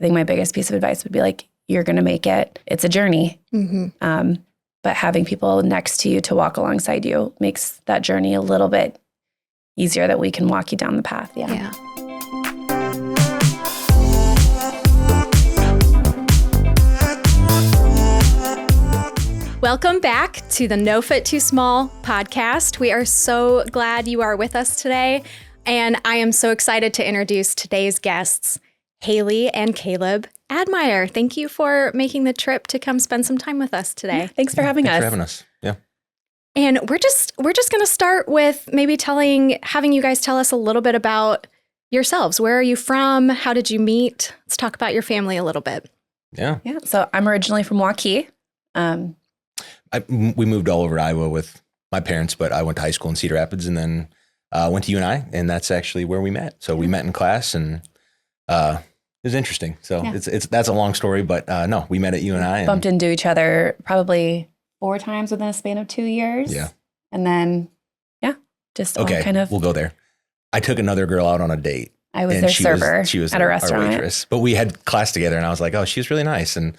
think my biggest piece of advice would be like, you're going to make it. It's a journey. But having people next to you to walk alongside you makes that journey a little bit easier, that we can walk you down the path. Yeah. Welcome back to the No Fit Too Small podcast. We are so glad you are with us today. And I am so excited to introduce today's guests, Haley and Kaleb Admire. Thank you for making the trip to come spend some time with us today. Thanks for having us. Thanks for having us. Yeah. And we're just going to start with maybe having you guys tell us a little bit about yourselves. Where are you from? How did you meet? Let's talk about your family a little bit. Yeah. So I'm originally from Waukee. We moved all over Iowa with my parents, but I went to high school in Cedar Rapids and then went to UNI, and that's actually where we met. So we met in class, and it was interesting. So that's a long story, but no, we met at UNI. And bumped into each other probably 4 times within a span of 2 years. Yeah. And then, just all kind of. We'll go there. I took another girl out on a date. I was their server. She was at a restaurant. Our waitress. But we had class together, and I was like, oh, she was really nice. And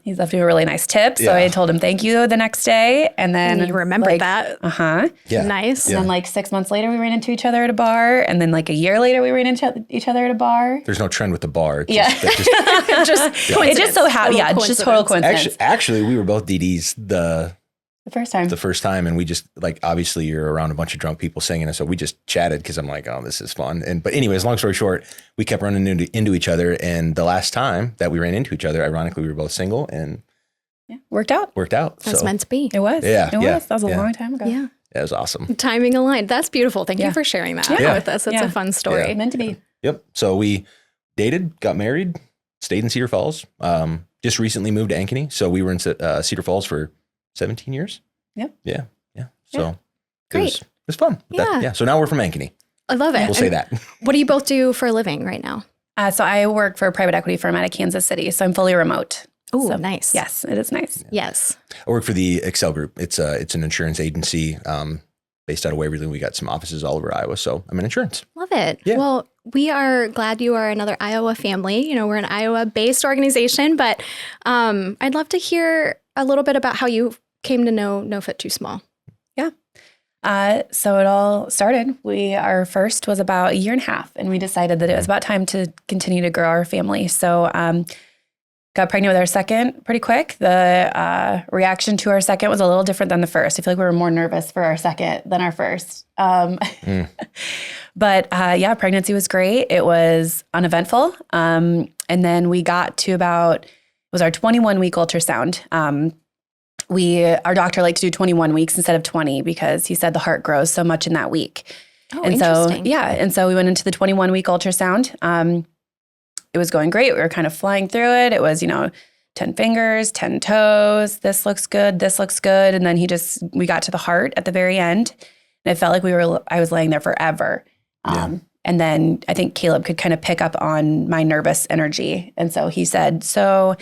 he left me a really nice tip. So I told him thank you the next day. And then you remembered that. Yeah. Nice. And then 6 months later, we ran into each other at a bar. And then a year later, we ran into each other at a bar. There's no trend with the bar. It just so happened. Yeah, it's just total coincidence. Actually, we were both DDs the first time. And we just obviously you're around a bunch of drunk people singing. And so we just chatted because I'm like, oh, this is fun. But anyways, long story short, we kept running into each other. And the last time that we ran into each other, ironically, we were both single and worked out. That's meant to be. It was. Yeah. It was. That was a long time ago. Yeah. That was awesome. Timing aligned. That's beautiful. Thank you for sharing that with us. It's a fun story. Meant to be. Yep. So we dated, got married, stayed in Cedar Falls, just recently moved to Ankeny. So we were in Cedar Falls for 17 years. Yep. Yeah. So Great. It was fun. So now we're from Ankeny. I love it. We'll say that. What do you both do for a living right now? So I work for a private equity firm out of Kansas City. So I'm fully remote. Oh, so, nice. Yes, it is nice. Yes. I work for the Excel Group. It's an insurance agency based out of Waverly. We got some offices all over Iowa. So I'm in insurance. Love it. Yeah. Well, we are glad you are another Iowa family. We're an Iowa-based organization, but I'd love to hear a little bit about how you came to know No Fit Too Small. Yeah. So it all started. Our first was about a year and a half, and we decided that it was about time to continue to grow our family. So got pregnant with our second pretty quick. The reaction to our second was a little different than the first. I feel like we were more nervous for our second than our first. But pregnancy was great. It was uneventful. And then we got to it was our 21-week ultrasound. Our doctor liked to do 21 weeks instead of 20 because he said the heart grows so much in that week. Oh, and interesting. And so we went into the 21-week ultrasound. It was going great. We were kind of flying through it. It was, 10 fingers, 10 toes. This looks good. This looks good. And then we got to the heart at the very end. And it felt like I was laying there forever. And then I think Kaleb could kind of pick up on my nervous energy. And so he said, so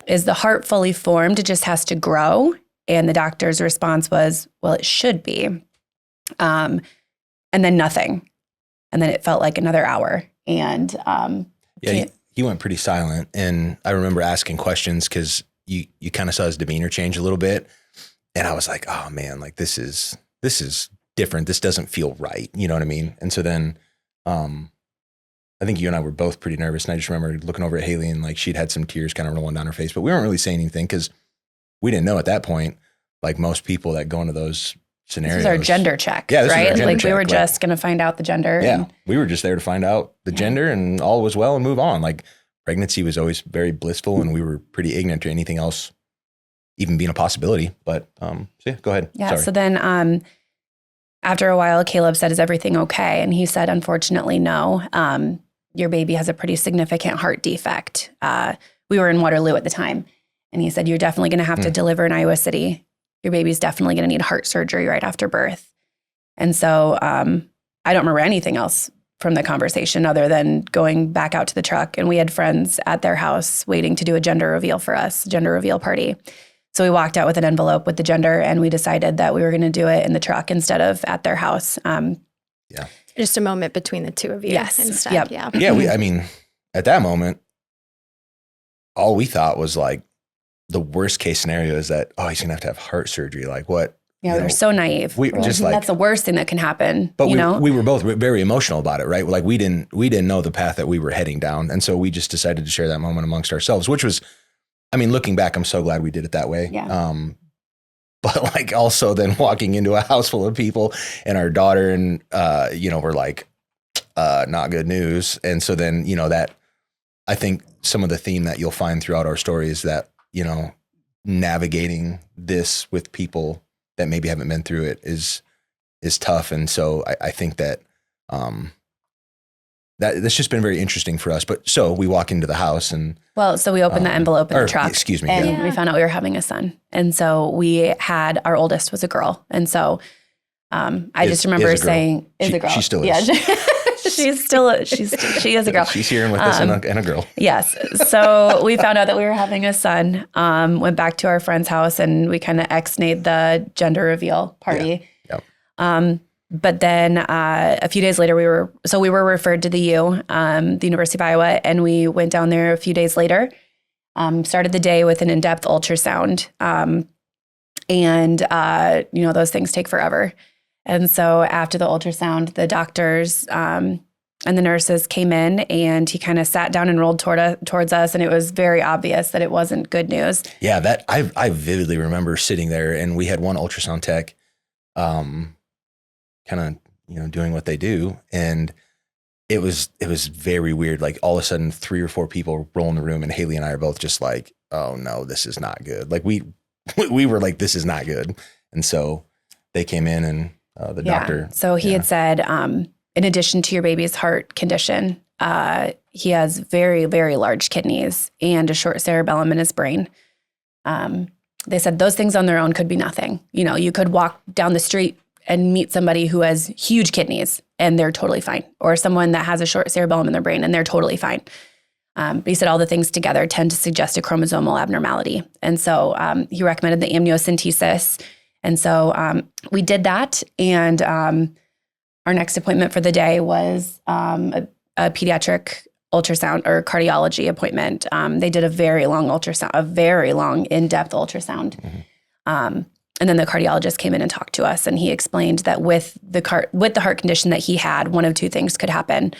is the heart fully formed? It just has to grow. And the doctor's response was, well, it should be. And then nothing. And then it felt like another hour. And he went pretty silent. And I remember asking questions because you kind of saw his demeanor change a little bit. And I was like, oh man, this is different. This doesn't feel right. You know what I mean? And so then I think you and I were both pretty nervous. And I just remember looking over at Haley and she'd had some tears kind of rolling down her face, but we weren't really saying anything because we didn't know at that point, most people that go into those scenarios. This was our gender check, right? We were just going to find out the gender. Yeah. We were just there to find out the gender and all was well and move on. Pregnancy was always very blissful and we were pretty ignorant to anything else even being a possibility. But go ahead. Yeah. Sorry. So then after a while, Kaleb said, is everything okay? And he said, unfortunately, no. Your baby has a pretty significant heart defect. We were in Waterloo at the time. And he said, you're definitely going to have to deliver in Iowa City. Your baby's definitely going to need heart surgery right after birth. And so I don't remember anything else from the conversation other than going back out to the truck. And we had friends at their house waiting to do a gender reveal for us, gender reveal party. So we walked out with an envelope with the gender and we decided that we were going to do it in the truck instead of at their house. Just a moment between the two of you. Yes. Instead. Yep. Yeah. Yeah. at that moment, all we thought was like the worst case scenario is that, oh, he's going to have heart surgery. Like what? Yeah, we were so naive. We just like, that's the worst thing that can happen. But you know? we were both very emotional about it, right? Like we didn't know the path that we were heading down. And so we just decided to share that moment amongst ourselves, which was, I mean, looking back, I'm so glad we did it that way. Yeah. But like also then walking into a house full of people and our daughter and, we're like, not good news. And so then, that I think some of the theme that you'll find throughout our story is that, navigating this with people that maybe haven't been through it is tough. And so I think that, that's just been very interesting for us. But so we walk into the house and. Well, so we opened the envelope in the truck. Excuse me. And we found out we were having a son. And so we had, our oldest was a girl. And so I just remember saying, is a girl. She still is. Yeah. she is a girl. She's here with us and a girl. Yes. So we found out that we were having a son, went back to our friend's house and we kind of ex-nayed the gender reveal party. Yeah. But then a few days later, we were referred to the U, the University of Iowa, and we went down there a few days later, started the day with an in-depth ultrasound. Those things take forever. And so after the ultrasound, the doctors and the nurses came in and he kind of sat down and rolled towards us. And it was very obvious that it wasn't good news. Yeah, that I vividly remember sitting there and we had one ultrasound tech kind of, doing what they do. And it was very weird. Like all of a sudden 3 or 4 people roll in the room and Haley and I are both just like, oh no, this is not good. Like we were like, this is not good. And so they came in and the doctor. So he had said, in addition to your baby's heart condition, he has very, very large kidneys and a short cerebellum in his brain. They said those things on their own could be nothing. You could walk down the street and meet somebody who has huge kidneys and they're totally fine, or someone that has a short cerebellum in their brain and they're totally fine. But he said all the things together tend to suggest a chromosomal abnormality. And so he recommended the amniocentesis. And so we did that. And our next appointment for the day was a pediatric ultrasound or cardiology appointment. They did a very long ultrasound, a very long in-depth ultrasound. Mm-hmm. And then the cardiologist came in and talked to us, and he explained that with the heart condition that he had, one of 2 things could happen.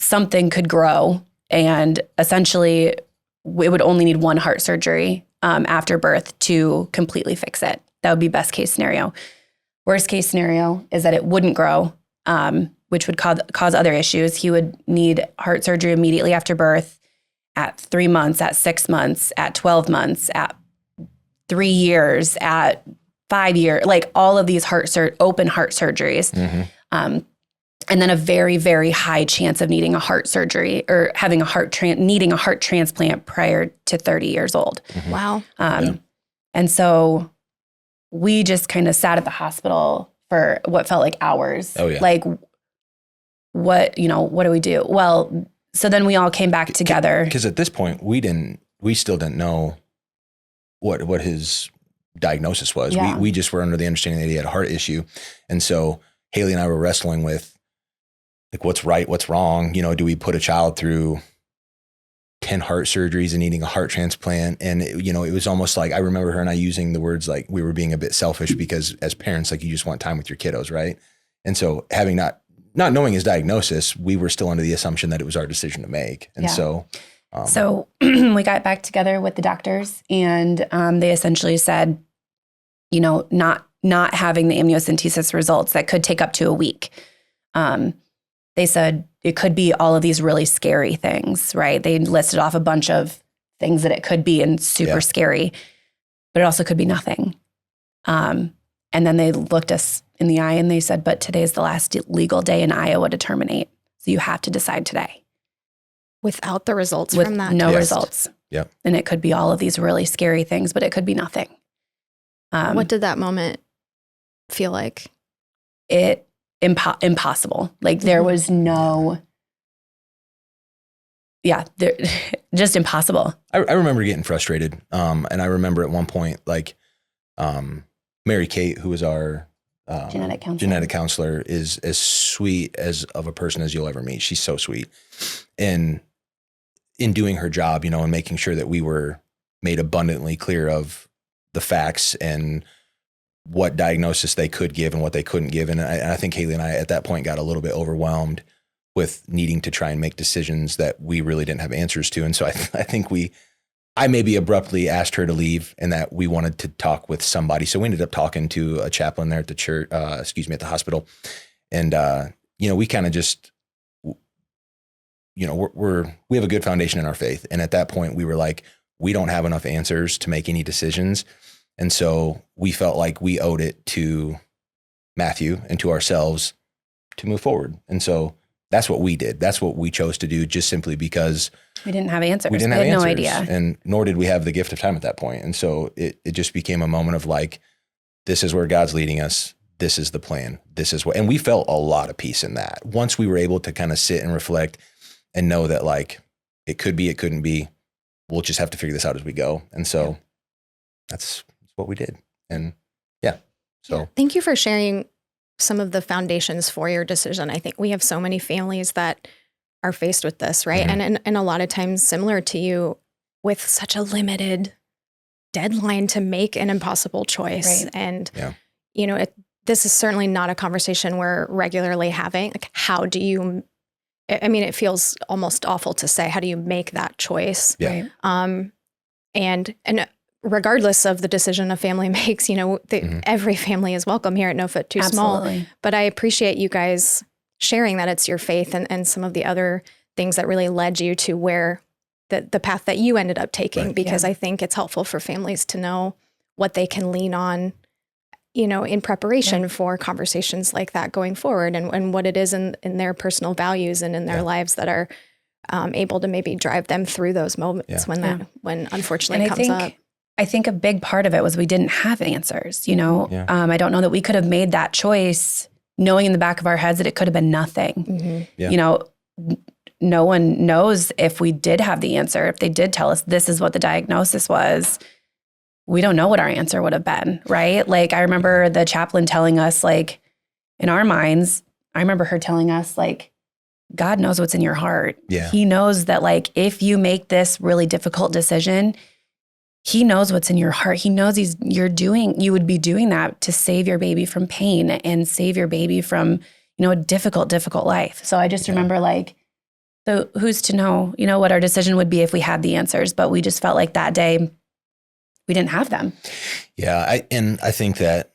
Something could grow, and essentially it would only need 1 heart surgery after birth to completely fix it. That would be best case scenario. Worst case scenario is that it wouldn't grow, which would cause other issues. He would need heart surgery immediately after birth, at 3 months, at 6 months, at 12 months, at 3 years, at 5 years, like all of these open heart surgeries. Mm-hmm. And then a very, very high chance of needing a heart surgery or having needing a heart transplant prior to 30 years old. Mm-hmm. Wow. And so we just kind of sat at the hospital for what felt like hours. Oh, yeah. Like, what do we do? Well, so then we all came back together. Because at this point, we still didn't know what his diagnosis was. Yeah. We just were under the understanding that he had a heart issue. And so Haley and I were wrestling with like, what's right, what's wrong? Do we put a child through 10 heart surgeries and needing a heart transplant? And it was almost like, I remember her and I using the words like we were being a bit selfish because as parents, like you just want time with your kiddos. Right. And so having not knowing his diagnosis, we were still under the assumption that it was our decision to make. And so we got back together with the doctors and they essentially said, not having the amniocentesis results that could take up to a week. They said it could be all of these really scary things, right? They listed off a bunch of things that it could be and super scary, but it also could be nothing. And then they looked us in the eye and they said, but today's the last legal day in Iowa to terminate. So you have to decide today. Without the results With from that. no results. Yep. And it could be all of these really scary things, but it could be nothing. What did that moment feel like? Impossible. Like there was no, just impossible. I remember getting frustrated. And I remember at one point, like Mary Kate, who was our genetic counselor is as sweet as of a person as you'll ever meet. She's so sweet. And in doing her job, you know, and making sure that we were made abundantly clear of the facts and what diagnosis they could give and what they couldn't give. And I think Haley and I at that point got a little bit overwhelmed with needing to try and make decisions that we really didn't have answers to. And so I think I maybe abruptly asked her to leave and that we wanted to talk with somebody. So we ended up talking to a chaplain there at the church, at the hospital. And, you know, we kind of just, you know, we have a good foundation in our faith. And at that point we were like, we don't have enough answers to make any decisions. And so we felt like we owed it to Matthew and to ourselves to move forward. And so that's what we did. That's what we chose to do, just simply because we didn't have answers. We had no idea. And nor did we have the gift of time at that point. And so it just became a moment of like, this is where God's leading us. This is the plan. This is what, and we felt a lot of peace in that. Once we were able to kind of sit and reflect and know that like, it could be, it couldn't be, we'll just have to figure this out as we go. And so that's what we did. And thank you for sharing some of the foundations for your decision. I think we have so many families that are faced with this, right? Mm-hmm. And a lot of times similar to you, with such a limited deadline to make an impossible choice. Right. And, you know, this is certainly not a conversation we're regularly having. Like, how do you, I mean, it feels almost awful to say, how do you make that choice? Yeah. Right. And regardless of the decision a family makes, you know, every family is welcome here at No Foot Too Absolutely. Small. But I appreciate you guys sharing that it's your faith and some of the other things that really led you to where the path that you ended up taking, Right. because I think it's helpful for families to know what they can lean on, you know, in preparation for conversations like that going forward, and what it is in their personal values and in their lives that are able to maybe drive them through those moments when unfortunately it comes up. I think a big part of it was we didn't have answers, you know. Yeah. I don't know that we could have made that choice knowing in the back of our heads that it could have been nothing. Mm-hmm. Yeah. You know, no one knows if we did have the answer, if they did tell us this is what the diagnosis was, we don't know what our answer would have been, right? Like, I remember the chaplain telling us, like, in our minds, I remember her telling us, like, God knows what's in your heart. Yeah. He knows that, like, if you make this really difficult decision, He knows what's in your heart. He knows you would be doing that to save your baby from pain and save your baby from, you know, a difficult life. So I just remember, like, so who's to know, you know, what our decision would be if we had the answers, but we just felt like that day we didn't have them. Yeah. I think that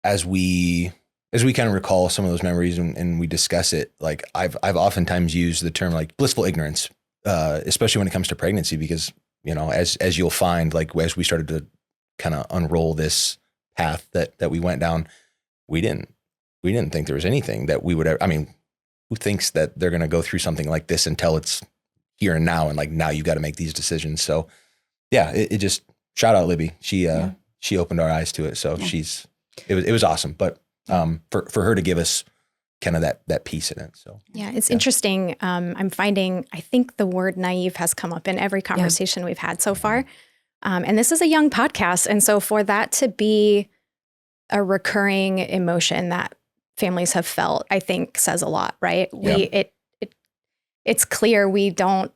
as we kind of recall some of those memories and we discuss it, like I've oftentimes used the term like blissful ignorance, especially when it comes to pregnancy, because, you know, as you'll find, like as we started to kind of unroll this path that we went down, we didn't think there was anything that we would ever, I mean, who thinks that they're going to go through something like this until it's here and now, and like, now you got to make these decisions. So yeah, it just, shout out Libby. She opened our eyes to it. So it was awesome. But for her to give us kind of that piece in it. So yeah, it's interesting. I'm finding, I think the word naive has come up in every conversation we've had so far. And this is a young podcast. And so for that to be a recurring emotion that families have felt, I think says a lot, right? Yeah. It's clear we don't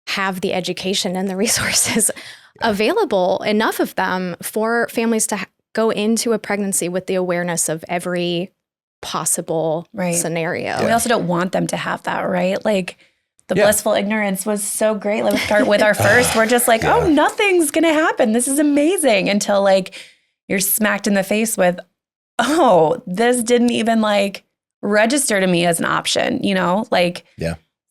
have the education and the resources available, enough of them for families to go into a pregnancy with the awareness of every possible scenario. We also don't want them to have that, right? Like, the blissful ignorance was so great. Like, with our first, we're just like, oh, nothing's going to happen. This is amazing, until like you're smacked in the face with, oh, this didn't even like register to me as an option, you know? Like,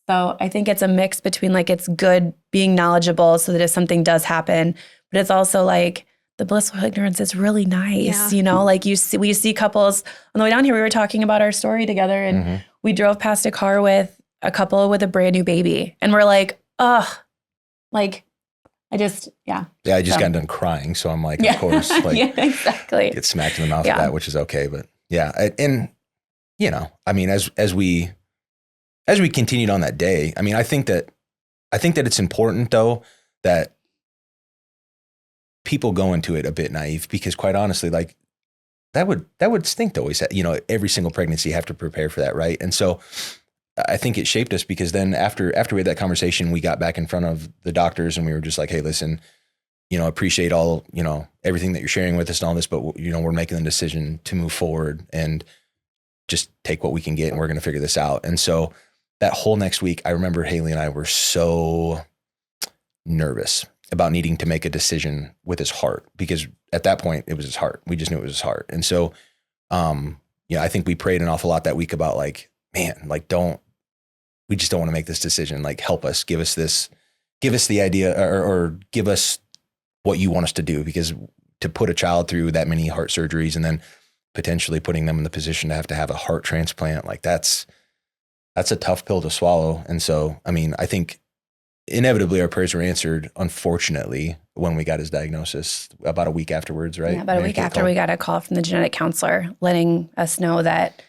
so I think it's a mix between, like, it's good being knowledgeable so that if something does happen, but it's also like, the blissful ignorance is really nice, you know? Like, we see couples on the way down here. We were talking about our story together, and we drove past a car with a couple with a brand new baby, and we're like, ugh, like, I just got done crying, so I'm like, of course, like, exactly, get smacked in the mouth with that, which is okay, but and you know, I mean, as we continued on that day, I mean, I think that it's important though that people go into it a bit naive, because quite honestly, like, would stink to always, every single pregnancy you have to prepare for that. Right. And so I think it shaped us because then after we had that conversation, we got back in front of the doctors and we were just like, hey, listen, appreciate all, everything that you're sharing with us and all this, but we're making the decision to move forward and just take what we can get and we're going to figure this out. And so that whole next week, I remember Haley and I were so nervous about needing to make a decision with his heart, because at that point it was his heart. We just knew it was his heart. And so, I think we prayed an awful lot that week about like, man, like we just don't want to make this decision. Like, help us, give us the idea or give us what you want us to do, because to put a child through that many heart surgeries and then potentially putting them in the position to have a heart transplant, like that's a tough pill to swallow. And so, I think inevitably our prayers were answered, unfortunately, when we got his diagnosis about a week afterwards, right? Yeah, about a week after we got a call from the genetic counselor letting us know that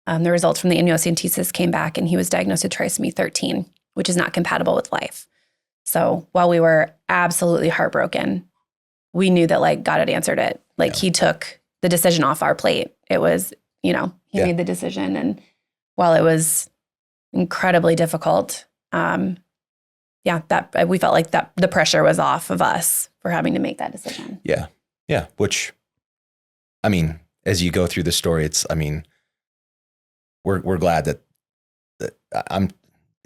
the results from the amniocentesis came back and he was diagnosed with trisomy 13, which is not compatible with life. So while we were absolutely heartbroken, we knew that like God had answered it. Like he took the decision off our plate. It was, he made the decision. And while it was incredibly difficult, that we felt like that the pressure was off of us for having to make that decision. Yeah. Yeah. Which, as you go through the story, it's, we're glad that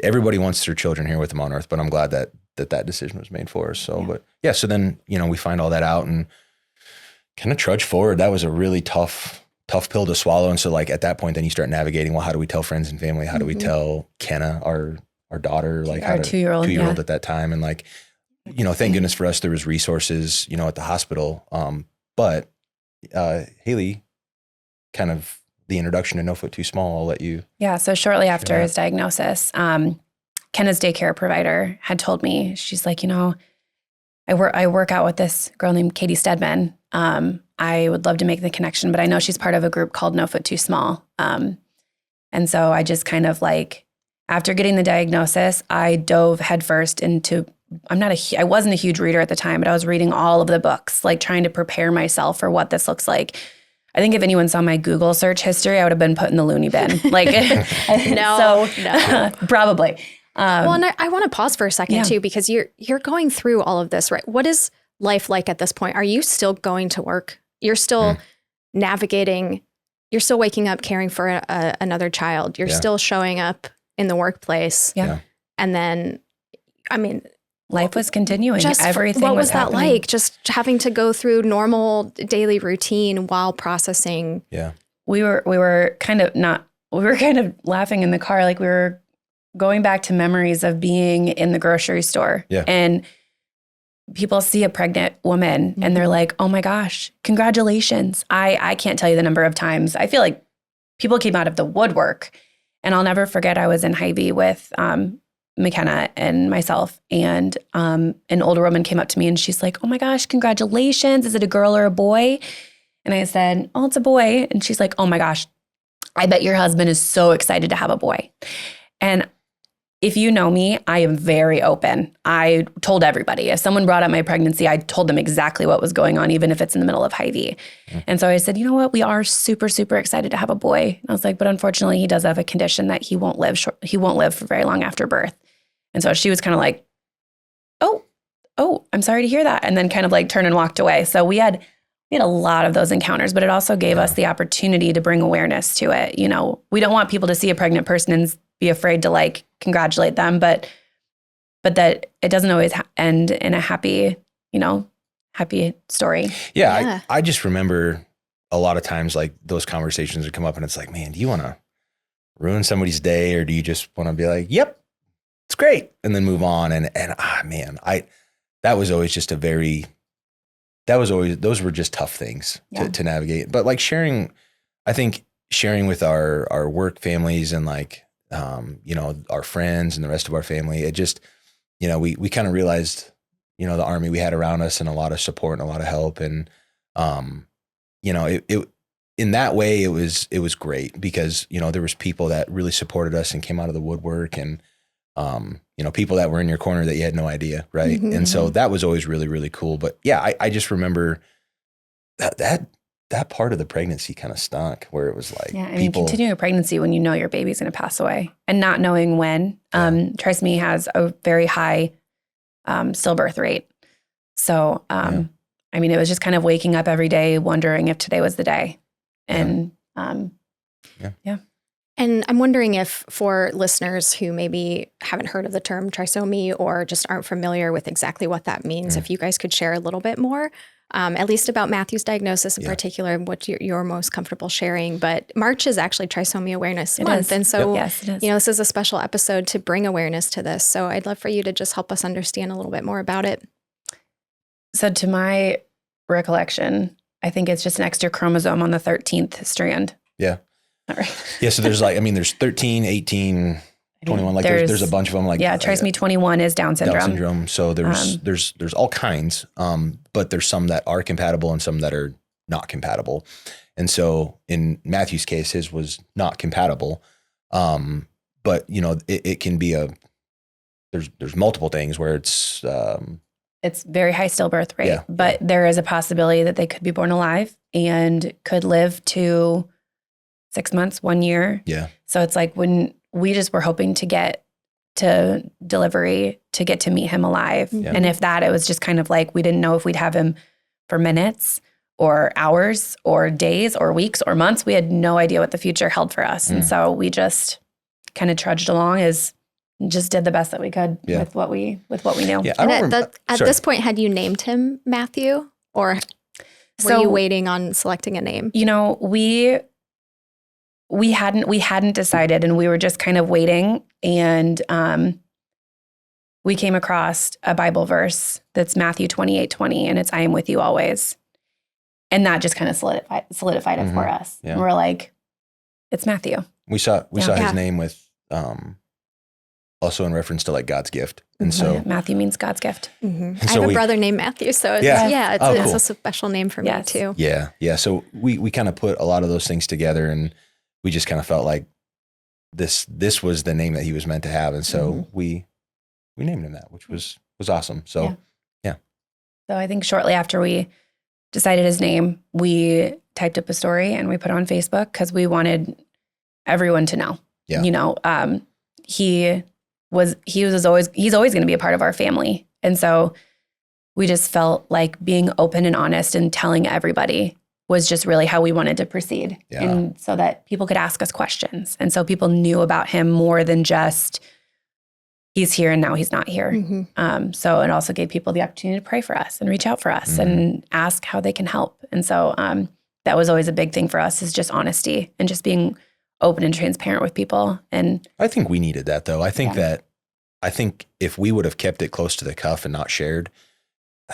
everybody wants their children here with them on earth, but I'm glad that decision was made for us. So, but yeah, so then, we find all that out and kind of trudge forward. That was a really tough pill to swallow. And so like at that point, then you start navigating, well, how do we tell friends and family? How do we tell Kenna, our daughter, like our 2-year-old at that time? And like, thank goodness for us, there was resources, at the hospital. But Haley, kind of the introduction to No Foot Too Small, I'll let you. Yeah. So shortly after his diagnosis, Kenna's daycare provider had told me, she's like, I work out with this girl named Katie Stedman. I would love to make the connection, but I know she's part of a group called No Foot Too Small. And so I just kind of like, after getting the diagnosis, I dove headfirst into, I wasn't a huge reader at the time, but I was reading all of the books, like trying to prepare myself for what this looks like. I think if anyone saw my Google search history, I would have been put in the loony bin. Like, no. Probably. Well, and I want to pause for a second too, because you're going through all of this, right? What is life like at this point? Are you still going to work? You're still navigating, you're still waking up, caring for another child. You're still showing up in the workplace. Yeah. And then, life was continuing. Everything what was that happening. like? Just having to go through normal daily routine while processing. Yeah. We were kind of laughing in the car. Like we were going back to memories of being in the grocery store and people see a pregnant woman and they're like, oh my gosh, congratulations. I can't tell you the number of times. I feel like people came out of the woodwork. And I'll never forget, I was in Hy-Vee with McKenna and myself, and an older woman came up to me and she's like, oh my gosh, congratulations. Is it a girl or a boy? And I said, oh, it's a boy. And she's like, oh my gosh, I bet your husband is so excited to have a boy. And if you know me, I am very open. I told everybody. If someone brought up my pregnancy, I told them exactly what was going on, even if it's in the middle of Hy-Vee. And so I said, you know what? We are super, super excited to have a boy. And I was like, but unfortunately, he does have a condition that he won't live for very long after birth. And so she was kind of like, oh, I'm sorry to hear that. And then kind of like turned and walked away. So we had a lot of those encounters, but it also gave us the opportunity to bring awareness to it. We don't want people to see a pregnant person and be afraid to like congratulate them, but that it doesn't always end in a happy story. Yeah. I just remember a lot of times like those conversations would come up and it's like, man, do you want to ruin somebody's day or do you just want to be like, yep, it's great, and then move on? And that was always just those were just tough things to navigate. But like sharing with our work families and like, our friends and the rest of our family, it just, we kind of realized, the army we had around us and a lot of support and a lot of help. And, it in that way, it was great because, there was people that really supported us and came out of the woodwork and, people that were in your corner that you had no idea. Right. And so that was always really, really cool. But yeah, I just remember that that part of the pregnancy kind of stunk, where it was like, yeah, I mean, continuing a pregnancy when you know your baby's going to pass away and not knowing when. Trisomy has a very high stillbirth rate. So, I mean, it was just kind of waking up every day wondering if today was the day. And And I'm wondering if for listeners who maybe haven't heard of the term trisomy or just aren't familiar with exactly what that means, if you guys could share a little bit more, at least about Matthew's diagnosis in particular, what you're most comfortable sharing. But March is actually Trisomy Awareness Month. And so, yes, it is. you know, this is a special episode to bring awareness to this. So I'd love for you to just help us understand a little bit more about it. So to my recollection, I think it's just an extra chromosome on the 13th strand. Yeah. All right. Yeah. So there's like, I mean, there's 13, 18, 21, like there's a bunch of them. Like trisomy 21 is Down syndrome. Down syndrome. So there's all kinds, but there's some that are compatible and some that are not compatible. And so in Matthew's case, his was not compatible. But you know, it can be there's multiple things where it's very high stillbirth rate, but there is a possibility that they could be born alive and could live to 6 months, 1 year. Yeah. So it's like when we just were hoping to get to delivery to get to meet him alive. Yeah. And if that, it was just kind of like, we didn't know if we'd have him for minutes or hours or days or weeks or months. We had no idea what the future held for us. And so we just kind of trudged along just did the best that we could with what we knew. Yeah, and at this point, had you named him Matthew, or were you waiting on selecting a name? You know, we hadn't decided, and we were just kind of waiting. And we came across a Bible verse that's Matthew 28:20, and it's "I am with you always," and that just kind of solidified it for us. Yeah. And we're like, it's Matthew. We saw his name with also in reference to like God's gift. And so Matthew means God's gift. I have a brother named Matthew. So it's cool. a special name for me too. Yeah. Yeah. So we kind of put a lot of those things together, and we just kind of felt like this was the name that he was meant to have. And so we named him that, which was awesome. So yeah. So I think shortly after we decided his name, we typed up a story and we put it on Facebook because we wanted everyone to know. Yeah. You know, he's always going to be a part of our family. And so we just felt like being open and honest and telling everybody was just really how we wanted to proceed. Yeah. And so that people could ask us questions. And so people knew about him more than just he's here and now he's not here. So it also gave people the opportunity to pray for us and reach out for us and ask how they can help. And so that was always a big thing for us, is just honesty and just being open and transparent with people. And I think we needed that though. I think if we would have kept it close to the cuff and not shared,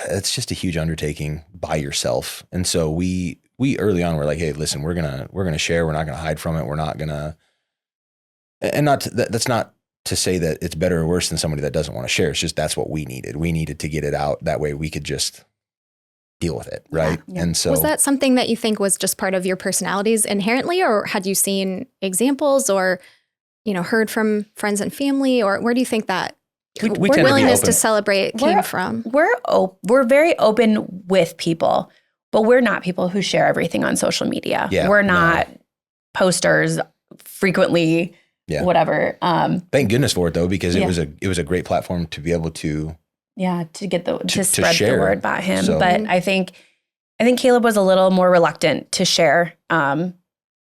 it's just a huge undertaking by yourself. And so we early on were like, hey, listen, we're going to share. We're not going to hide from it. We're not going to, and that's not to say that it's better or worse than somebody that doesn't want to share. It's just, that's what we needed. We needed to get it out. That way we could just deal with it. Right. Yeah. And so was that something that you think was just part of your personalities inherently, or had you seen examples or, you know, heard from friends and family, or where do you think that willingness to celebrate came from? We're very open with people, but we're not people who share everything on social media. Yeah, we're not posters frequently, whatever. Thank goodness for it though, because it was a great platform to be able to to spread the word about him. So, but I think Kaleb was a little more reluctant to share. But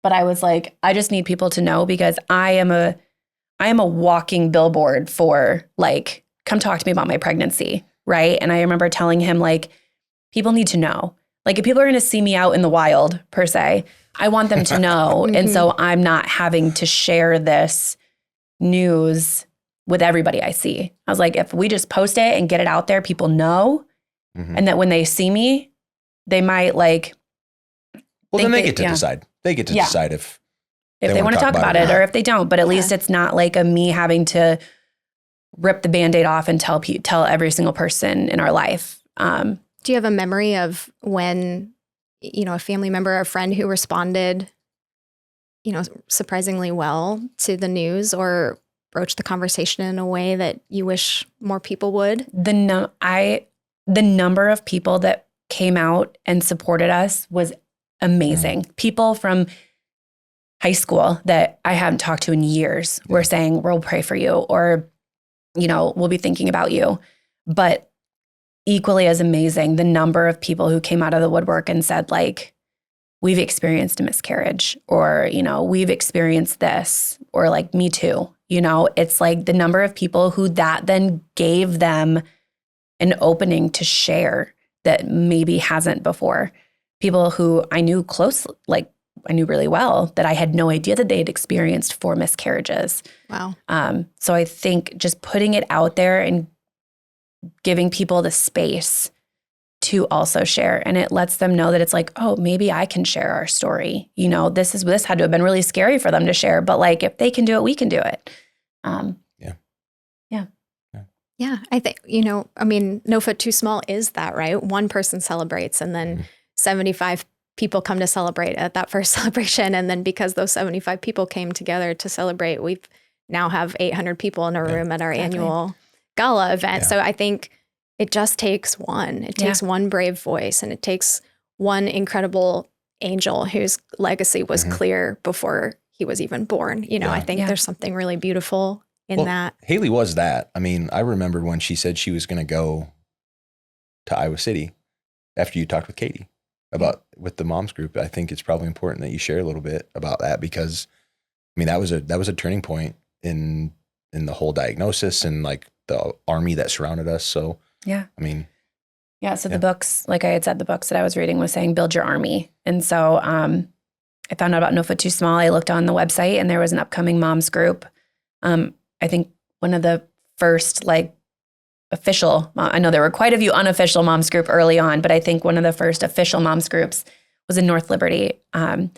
I was like, I just need people to know, because I am a walking billboard for like, come talk to me about my pregnancy. Right. And I remember telling him, like, people need to know, like, if people are going to see me out in the wild per se, I want them to know. And so I'm not having to share this news with everybody I see. I was like, if we just post it and get it out there, people know. And that when they see me, they might like. Well, then they get to decide. They get to decide if they want to talk about it or if they don't. But at least it's not like me having to rip the Band-Aid off and tell every single person in our life. Do you have a memory of when, you know, a family member or a friend who responded, you know, surprisingly well to the news, or broached the conversation in a way that you wish more people would? The number of people that came out and supported us was amazing. People from high school that I haven't talked to in years were saying, we'll pray for you, or, we'll be thinking about you. But equally as amazing, the number of people who came out of the woodwork and said, like, we've experienced a miscarriage, or, we've experienced this, or like, me too. It's like the number of people who that then gave them an opening to share that maybe hasn't before. People who I knew close, like I knew really well, that I had no idea that they had experienced 4 miscarriages. Wow. So I think just putting it out there and giving people the space to also share, and it lets them know that it's like, oh, maybe I can share our story. This had to have been really scary for them to share, but like, if they can do it, we can do it. Yeah, I think, no foot too small is that, right? One person celebrates, and then 75 people come to celebrate at that first celebration. And then because those 75 people came together to celebrate, we now have 800 people in a room at our annual gala event. So I think it just takes one. It takes one brave voice, and it takes one incredible angel whose legacy was clear before he was even born. I think there's something really beautiful in that. Haley was that. I mean, I remember when she said she was going to go to Iowa City after you talked with Katie with the moms group. I think it's probably important that you share a little bit about that, because I mean, that was a turning point in the whole diagnosis and like the army that surrounded us. So I mean, so the books, like I had said, the books that I was reading was saying build your army. And so I found out about No Foot Too Small. I looked on the website, and there was an upcoming moms group. I think one of the first official, I know there were quite a few unofficial moms group early on, but I think one of the first official moms groups was in North Liberty. So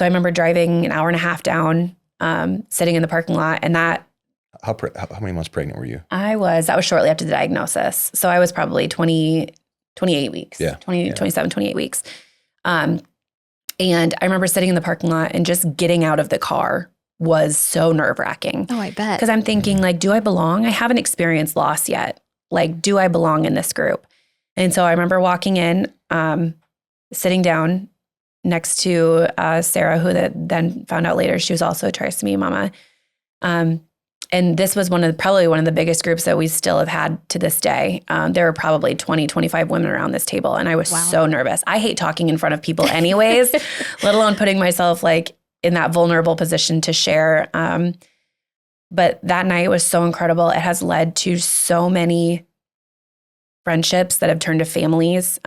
I remember driving an hour and a half down, sitting in the parking lot, and that. How many months pregnant were you? That was shortly after the diagnosis. So I was probably 28 weeks, 27, 28 weeks. And I remember sitting in the parking lot, and just getting out of the car was so nerve-wracking. Oh, I bet. Because I'm thinking, like, do I belong? I haven't experienced loss yet. Like, do I belong in this group? And so I remember walking in, sitting down next to Sarah, who then found out later she was also a trisomy mama. And this was probably one of the biggest groups that we still have had to this day. There were probably 20, 25 women around this table, and I was so nervous. I hate talking in front of people anyways, let alone putting myself like in that vulnerable position to share. But that night was so incredible. It has led to so many friendships that have turned to families.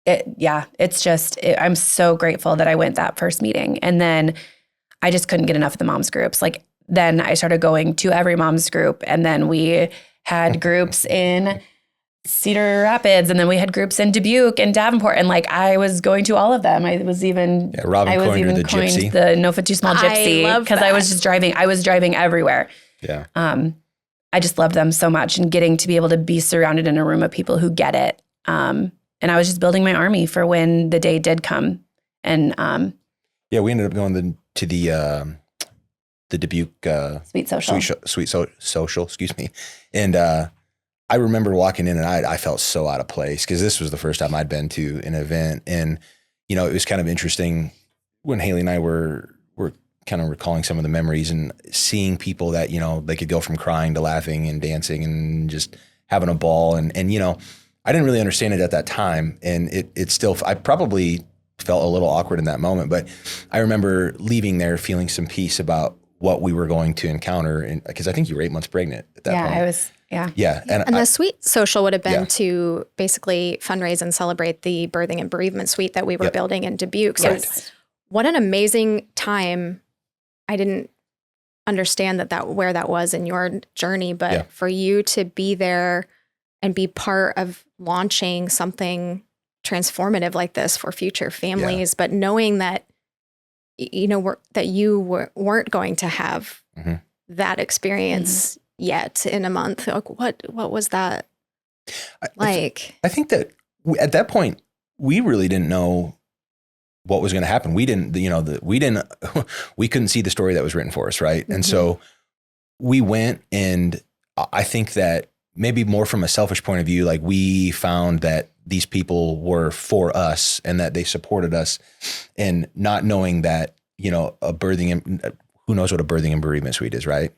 It's just, I'm so grateful that I went that first meeting. And then I just couldn't get enough of the moms groups. Like, then I started going to every moms group, and then we had groups in Cedar Rapids, and then we had groups in Dubuque and Davenport, and like I was going to all of them. I was even Robin coined the gypsy, the No Foot Too Small gypsy, because I was just driving. I was driving everywhere. Yeah. I just love them so much, and getting to be able to be surrounded in a room of people who get it. And I was just building my army for when the day did come. And we ended up going to the Dubuque Sweet Social. Sweet Social, excuse me. And I remember walking in, and I felt so out of place, because this was the first time I'd been to an event. And, it was kind of interesting when Haley and I were kind of recalling some of the memories and seeing people that, they could go from crying to laughing and dancing and just having a ball. And I didn't really understand it at that time. And it still, I probably felt a little awkward in that moment, but I remember leaving there feeling some peace about what we were going to encounter. And because I think you were 8 months pregnant at that point. I was. Yeah. Yeah. And the Sweet Social would have been to basically fundraise and celebrate the birthing and bereavement suite that we were building in Dubuque. So what an amazing time. I didn't understand where that was in your journey, but for you to be there and be part of launching something transformative like this for future families, but knowing that, that you weren't going to have that experience yet in a month. Like, what was that like? I think that at that point, we really didn't know what was going to happen. We didn't, we couldn't see the story that was written for us. Right. And so we went, and I think that maybe more from a selfish point of view, like we found that these people were for us and that they supported us, and not knowing that, you know, who knows what a birthing and bereavement suite is, right?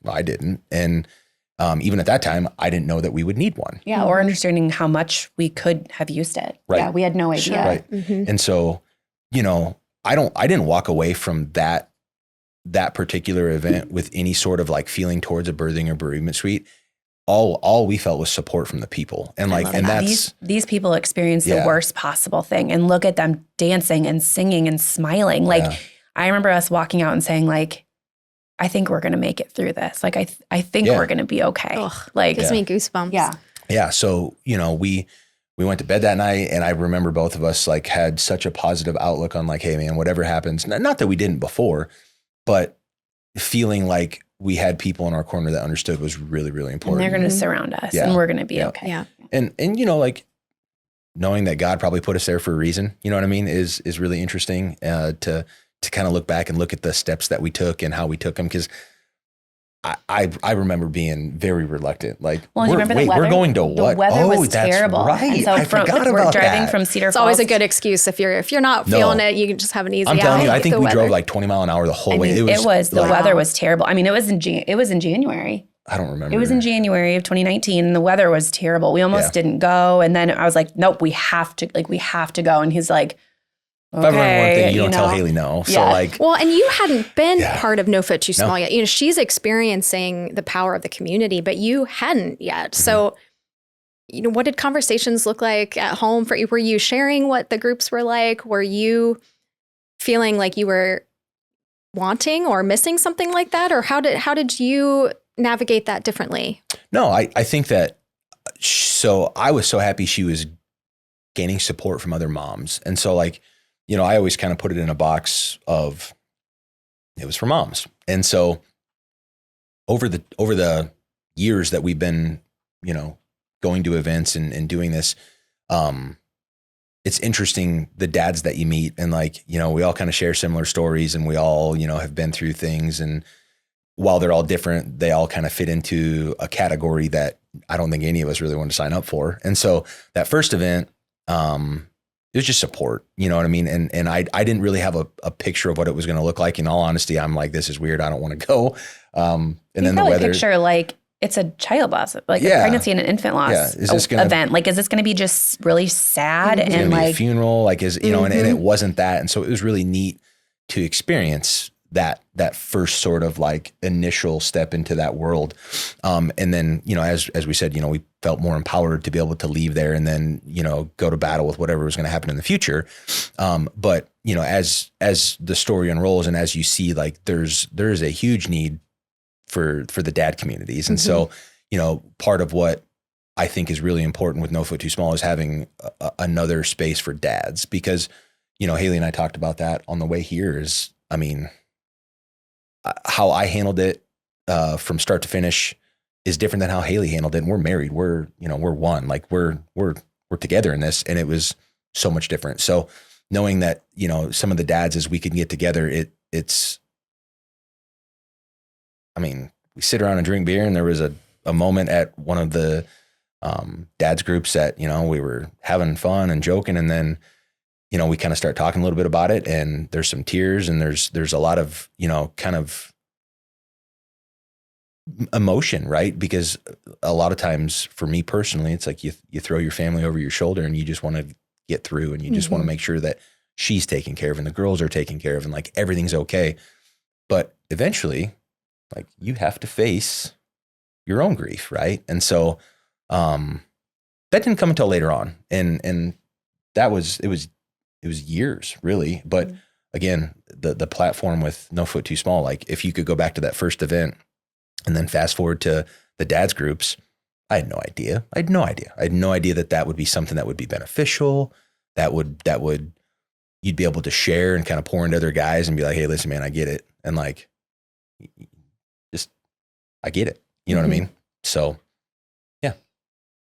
I didn't. And even at that time, I didn't know that we would need one. Yeah. Or understanding how much we could have used it. Right. Yeah. We had no idea. Sure. Right. And so, you know, I didn't walk away from that particular event with any sort of like feeling towards a birthing or bereavement suite. All we felt was support from the people. And like, and that's these people experienced the worst possible thing, and look at them dancing and singing and smiling. Like I remember us walking out and saying like, I think we're going to make it through this. Like, I think we're going to be okay. Ugh, like gives me goosebumps. Yeah. Yeah. So, you know, we went to bed that night, and I remember both of us like had such a positive outlook on like, hey man, whatever happens, not that we didn't before, but feeling like we had people in our corner that understood was really, really important. And they're going to surround us, and we're going to be okay. Yeah. And, you know, like knowing that God probably put us there for a reason, you know what I mean, is really interesting to kind of look back and look at the steps that we took and how we took them. Cause I remember being very reluctant. Like, well, you remember the weather? We're going to what? The weather was terrible. Right. And so I forgot we're about driving that. from Cedar Falls. It's always a good excuse if you're not feeling it, you can just have an easy. I'm telling you, I think we weather. drove like 20 mile an hour the whole way. The weather was terrible. I mean, it was in January. I don't remember. It was in January of 2019, and the weather was terrible. We almost didn't go, and then I was like, nope, we have to go. And he's like, okay, if I remember one thing, you don't tell Haley no. So like, well, and you hadn't been part of No Foot Too Small yet. You know, she's experiencing the power of the community, but you hadn't yet. So, you know, what did conversations look like at home for you? Were you sharing what the groups were like? Were you feeling like you were wanting or missing something like that? Or how did you navigate that differently? No, I think that, so I was so happy she was gaining support from other moms. And so like, you know, I always kind of put it in a box of, it was for moms. And so over the years that we've been, you know, going to events and doing this, it's interesting the dads that you meet, and like, you know, we all kind of share similar stories, and we all, you know, have been through things, and while they're all different, they all kind of fit into a category that I don't think any of us really wanted to sign up for. And so that first event, it was just support, you know what I mean? And I didn't really have a picture of what it was going to look like. In all honesty, I'm like, this is weird. I don't want to go. And then the weather. Picture like it's a child loss, like a pregnancy and an infant loss event. Like, is this going to be just really sad and like a funeral? Like, is, you know, and it wasn't that. And so it was really neat to experience that first sort of like initial step into that world. And then, you know, as we said, you know, we felt more empowered to be able to leave there and then, you know, go to battle with whatever was going to happen in the future. But, you know, as the story unrolls and as you see, like there's a huge need for the dad communities. And so, you know, part of what I think is really important with No Foot Too Small is having another space for dads, because, you know, Haley and I talked about that on the way here is, I mean, how I handled it from start to finish is different than how Haley handled it. And we're married. We're one, like we're together in this, and it was so much different. So knowing that, you know, some of the dads, as we can get together, it's, I mean, we sit around and drink beer, and there was a moment at one of the dads groups that, you know, we were having fun and joking, and then, you know, we kind of start talking a little bit about it, and there's some tears, and there's a lot of, you know, kind of emotion, right? Because a lot of times for me personally, it's like you throw your family over your shoulder, and you just want to get through, and you just want to make sure that she's taken care of and the girls are taken care of and like everything's okay. But eventually, like, you have to face your own grief, right? And so that didn't come until later on, and that was it was years, really. But again, the platform with No Foot Too Small, like if you could go back to that first event and then fast forward to the dads groups, I had no idea. I had no idea that would be something that would be beneficial, that would you'd be able to share and kind of pour into other guys and be like, hey, listen, man, I get it. And like, just, I get it. You know what I mean? So, yeah.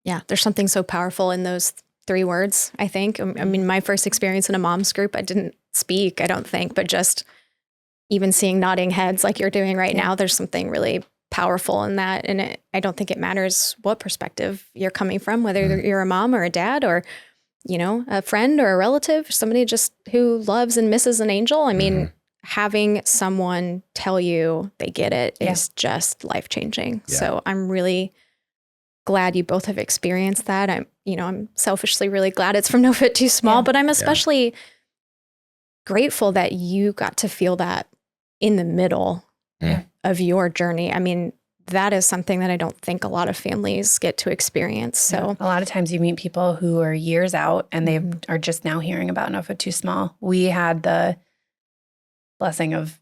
Yeah. There's something so powerful in those 3 words, I think. I mean, my first experience in a mom's group, I didn't speak, I don't think, but just even seeing nodding heads like you're doing right now, there's something really powerful in that. And I don't think it matters what perspective you're coming from, whether you're a mom or a dad, or a friend or a relative, somebody just who loves and misses an angel. I mean, having someone tell you they get it is just life-changing. Yeah. So I'm really glad you both have experienced that. I'm selfishly really glad it's from No Fit Too Small, but I'm especially grateful that you got to feel that in the middle of your journey. I mean, that is something that I don't think a lot of families get to experience. So a lot of times you meet people who are years out and they are just now hearing about No Fit Too Small. We had the blessing of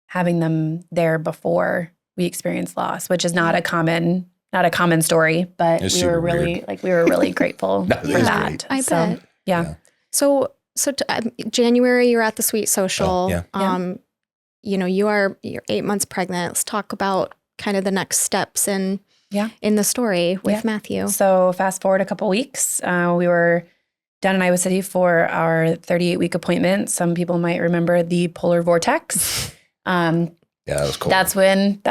having them there before we experienced loss, which is not a common story, but we were really grateful for that. Great. I bet. Yeah. So January, you're at the Sweet Social. You're 8 months pregnant. Let's talk about kind of the next steps in the story with Matthew. So fast forward a couple weeks, we were down in Iowa City for our 38-week appointment. Some people might remember the polar vortex. Yeah, that was cool. That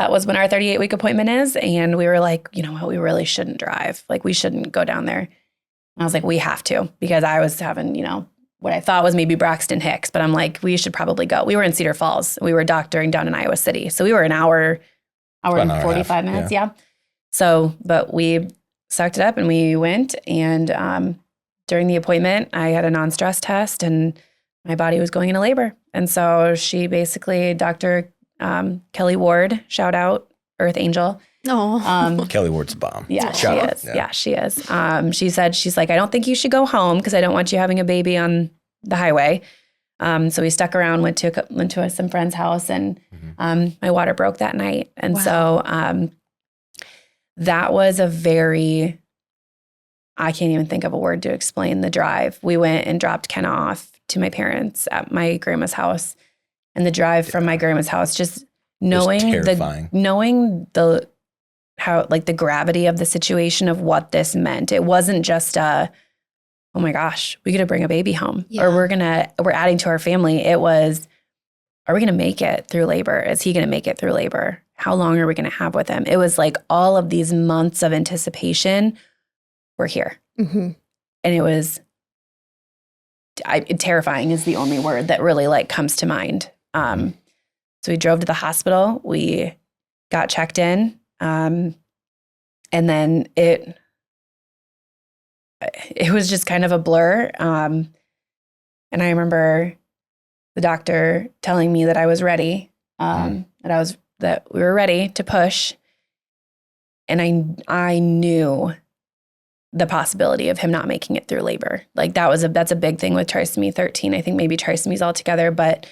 was when our 38-week appointment is. And we were like, you know what, we really shouldn't drive. Like, we shouldn't go down there. And I was like, we have to, because I was having, what I thought was maybe Braxton Hicks, but I'm like, we should probably go. We were in Cedar Falls. We were doctoring down in Iowa City. So we were an hour and 45 minutes. Yeah. So, but we sucked it up and we went. And during the appointment, I had a non-stress test and my body was going into labor. And so she basically, Dr. Kelly Ward, shout out, Earth Angel. Oh, Kelly Ward's a bomb. Yeah, she is. Yeah, she is. She said, she's like, I don't think you should go home because I don't want you having a baby on the highway. So we stuck around, went to some friend's house, and my water broke that night. And so that was I can't even think of a word to explain the drive. We went and dropped Ken off to my parents at my grandma's house, and the drive from my grandma's house, just knowing the gravity of the situation of what this meant. It wasn't just oh my gosh, we got to bring a baby home, or we're adding to our family. It was, are we going to make it through labor? Is he going to make it through labor? How long are we going to have with him? It was like all of these months of anticipation were here. And it was terrifying is the only word that really comes to mind. So we drove to the hospital, we got checked in. And then it was just kind of a blur. And I remember the doctor telling me that I was ready, that we were ready to push. And I knew the possibility of him not making it through labor. Like that's a big thing with trisomy 13. I think maybe trisomy's all together, but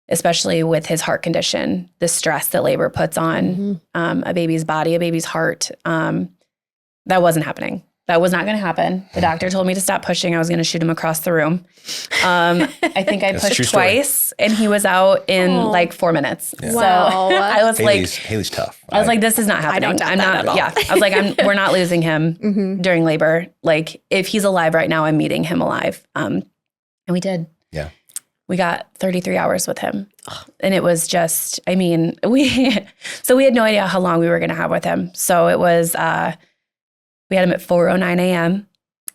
especially with his heart condition, the stress that labor puts on a baby's body, a baby's heart, that wasn't happening. That was not going to happen. The doctor told me to stop pushing. I was going to shoot him across the room. I think I pushed twice, and he was out in 4 minutes. Yeah. Wow. So I was Haley's tough. I was like, this is not happening. I don't doubt that at all. Yeah. I was like, we're not losing him during labor. Like, if he's alive right now, I'm meeting him alive. And we did. Yeah. We got 33 hours with him. And it was just, we had no idea how long we were going to have with him. So it was, we had him at 4:09 a.m.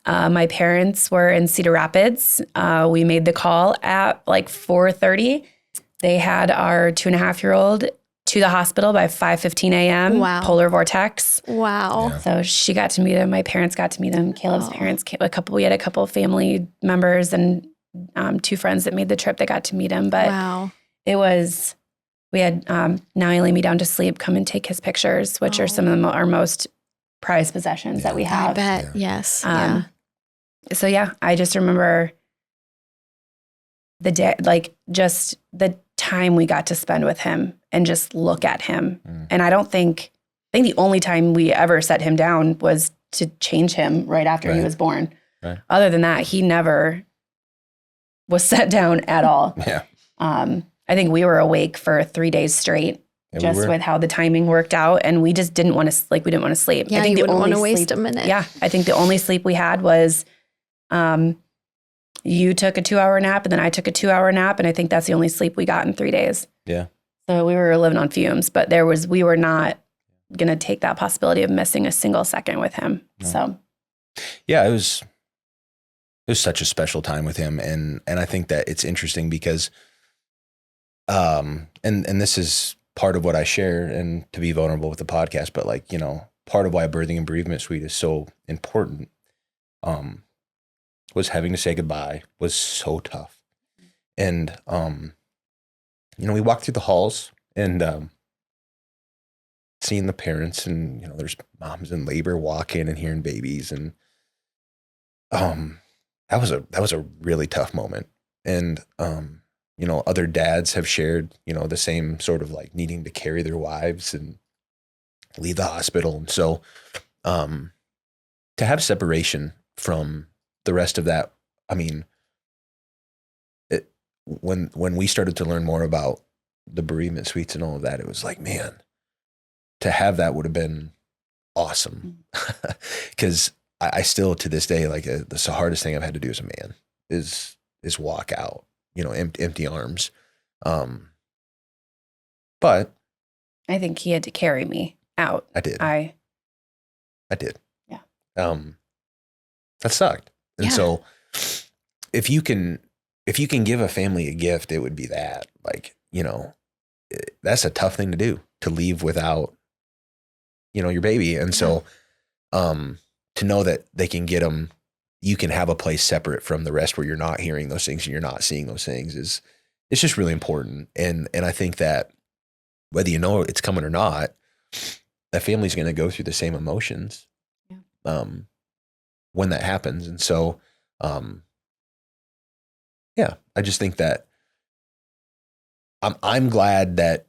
My parents were in Cedar Rapids. We made the call at 4:30. They had our 2.5-year-old to the hospital by 5:15 a.m. Wow. Polar vortex. Wow. Yeah. So she got to meet him. My parents got to meet him. Caleb's parents, we had a couple of family members and 2 friends that made the trip that got to meet him. But we had Now Lay Me Down to Sleep come and take his pictures, which are some of our most prized possessions that we have. I bet. Yes. So I just remember the day, just the time we got to spend with him and just look at him. And I think the only time we ever set him down was to change him right after he was born. Right. Other than that, he never was set down at all. Yeah. I think we were awake for 3 days straight. Yeah, with how the timing worked out, and we just didn't want to we didn't want to sleep. Yeah, I think you wouldn't want to waste a minute. Yeah, I think the only sleep we had was, you took a 2-hour nap, and then I took a 2-hour nap, and I think that's the only sleep we got in 3 days. Yeah. So we were living on fumes, but we were not going to take that possibility of missing a single second with him. No. So. Yeah, it was was such a special time with him. And I think that it's interesting because, and this is part of what I share, and to be vulnerable with the podcast, but like, you know, part of why Birthing and Bereavement Suite is so important, was having to say goodbye was so tough. And, you know, we walked through the halls and, seeing the parents, and, you know, there's moms in labor walking and hearing babies. And, that was a really tough moment. And, you know, other dads have shared, you know, the same sort of like needing to carry their wives and leave the hospital. And so, to have separation from the rest of that, I mean, when we started to learn more about the bereavement suites and all of that, it was like, man, to have that would have been awesome. Because I still, to this day, like the hardest thing I've had to do as a man is walk out, you know, empty arms. But I think he had to carry me out. I did. I did. Yeah. That sucked. And Yeah. so if you can give a family a gift, it would be that. Like, you know, that's a tough thing to do, to leave without, you know, your baby. And so, to know that they can get them, you can have a place separate from the rest where you're not hearing those things and you're not seeing those things, it's just really important. And I think that whether you know it's coming or not, that family's going to go through the same emotions, when that happens. And so, yeah, I just think that I'm glad that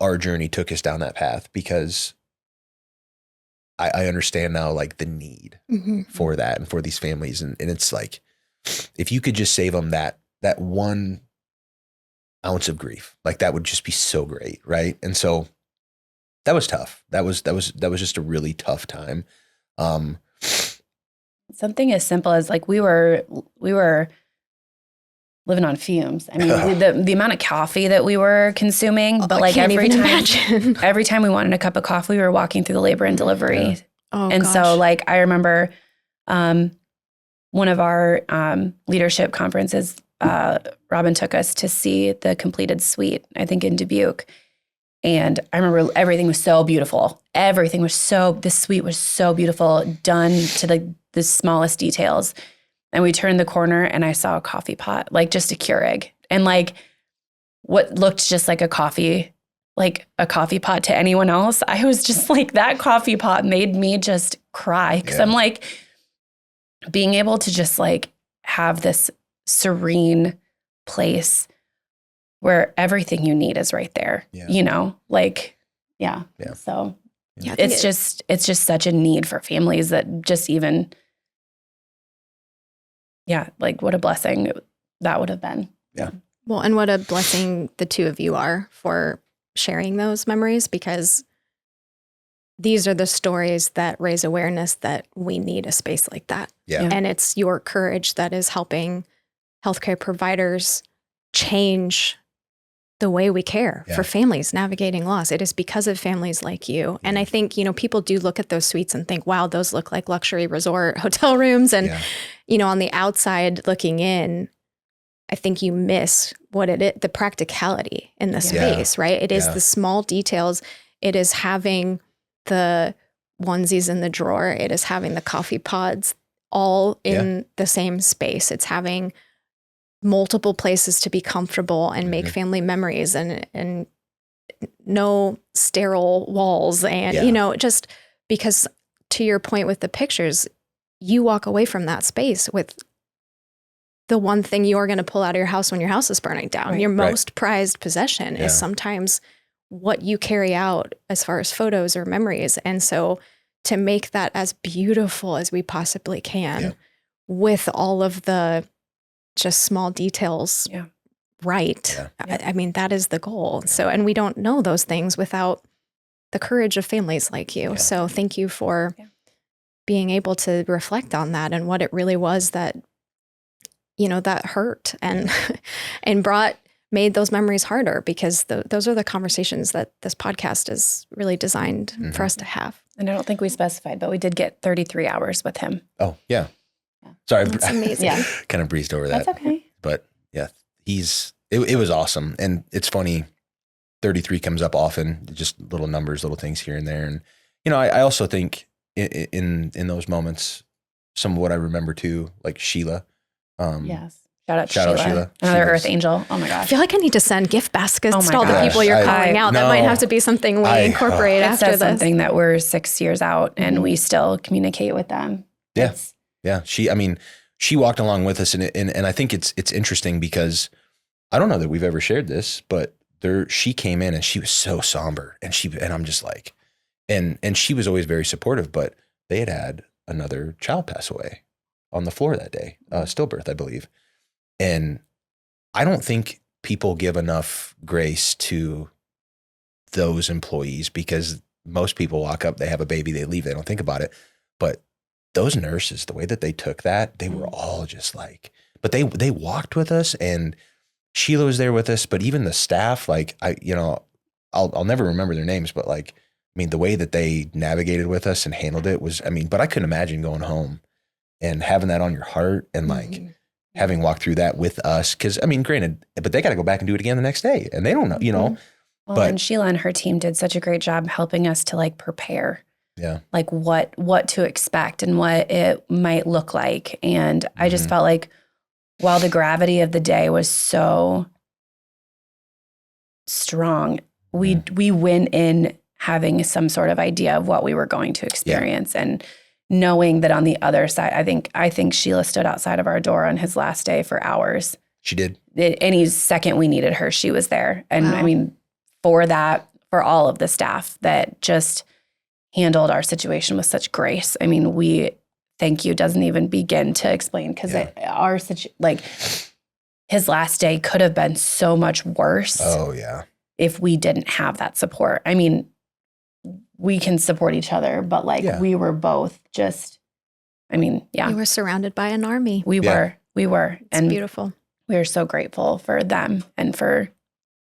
our journey took us down that path, because I understand now, like, the need for that and for these families. And it's like, if you could just save them that 1 ounce of grief, like, that would just be so great. Right. And so that was tough. That was just a really tough time. Something as simple as, like, we were living on fumes. I mean, the amount of coffee that we were consuming, but like every time we wanted a cup of coffee, we were walking through the labor and delivery. Yeah. Oh, and gosh. so, like, I remember one of our leadership conferences, Robin took us to see the completed suite, I think in Dubuque. And I remember everything was so beautiful. This suite was so beautiful, done to the smallest details. And we turned the corner and I saw a coffee pot, like just a Keurig. And like what looked just like a coffee pot to anyone else, I was just like, that coffee pot made me just cry. Cause I'm like, being able to just like have this serene place where everything you need is right there, you know, like, So it's just such a need for families that just even, like, what a blessing that would have been. Yeah. Well, and what a blessing the two of you are for sharing those memories, because these are the stories that raise awareness that we need a space like that. Yeah. And it's your courage that is helping healthcare providers change the way we care for families navigating loss. It is because of families like you. And I think, you know, people do look at those suites and think, wow, those look like luxury resort hotel rooms. And, you know, on the outside looking in, I think you miss what it is, the practicality in the space, right? It is the small details. It is having the onesies in the drawer. It is having the coffee pods all in the same space. It's having multiple places to be comfortable and make family memories, and no sterile walls. And, you know, just because, to your point with the pictures, you walk away from that space with the one thing you're going to pull out of your house when your house is burning down. Your most prized possession is sometimes what you carry out as far as photos or memories. And so to make that as beautiful as we possibly can with all of the just small details right. I mean, that is the goal. So, and we don't know those things without the courage of families like you. So thank you for being able to reflect on that and what it really was that, you know, that hurt and and made those memories harder, because those are the conversations that this podcast is really designed for us to have. And I don't think we specified, but we did get 33 hours with him. Oh, yeah. Sorry, That's amazing. Yeah. kind of breezed over that. That's okay. But yeah, it was awesome. And it's funny, 33 comes up often, just little numbers, little things here and there. And, I also think in those moments, some of what I remember too, like Sheila. Yes. Shout out Shout out Sheila. Sheila. Another She was- Earth angel. Oh my I gosh. feel like I need to send gift baskets Oh my to all the gosh. people you're calling out. That might no. have to be something we incorporate It after says this. something that we're 6 years out and we still communicate with them. Yeah. It's- Yeah. She walked along with us and I think it's interesting because I don't know that we've ever shared this, but she came in and she was so somber and I'm just like, and she was always very supportive, but they had another child pass away on the floor that day, stillbirth, I believe. And I don't think people give enough grace to those employees because most people walk up, they have a baby, they leave, they don't think about it. But those nurses, the way that they took that, they were all just like, but they walked with us and Sheila was there with us, but even the staff, like I'll never remember their names, but like, the way that they navigated with us and handled it was, but I couldn't imagine going home and having that on your heart and like having walked through that with us. Cause granted, but they got to go back and do it again the next day and they don't know, Well, but and Sheila and her team did such a great job helping us to like prepare. Yeah. Like what to expect and what it might look like. And I just felt like while the gravity of the day was so strong, we went in having some sort of idea of what we were going to experience and knowing that on the other side, I think Sheila stood outside of our door on his last day for hours. She did. Any second we needed her, she was there. And Wow. for all of the staff that just handled our situation with such grace. We thank you doesn't even begin to explain because his last day could have been so much worse. Oh yeah. If we didn't have that support. We can support each other, but we were both just, You were surrounded by an army. we were. It's And beautiful. we are so grateful for them and for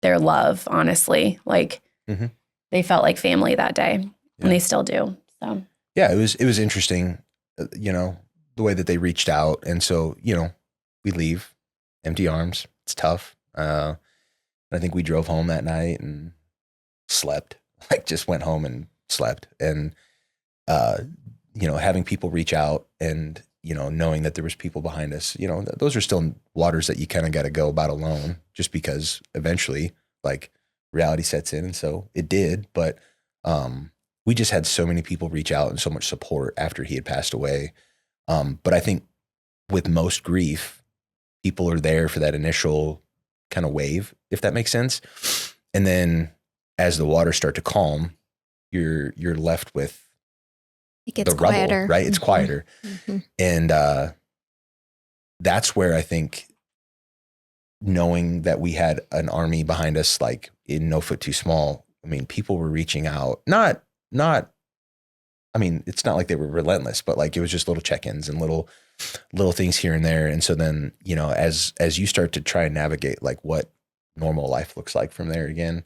their love, honestly. They felt like family that day and they still do. So Yeah, it was interesting, the way that they reached out. And so, we leave empty arms. It's tough. And I think we drove home that night and slept, just went home and slept. And, having people reach out and, knowing that there was people behind us, those are still waters that you kind of got to go about alone just because eventually reality sets in. And so it did, but, we just had so many people reach out and so much support after he had passed away. But I think with most grief, people are there for that initial kind of wave, if that makes sense. And then as the waters start to calm, you're left with It gets the rubble, quieter. right? It's quieter. Mhm. And that's where I think knowing that we had an army behind us, in No Foot Too Small, people were reaching out, not, it's not like they were relentless, but it was just little check-ins and little things here and there. And so then, as you start to try and navigate what normal life looks like from there again,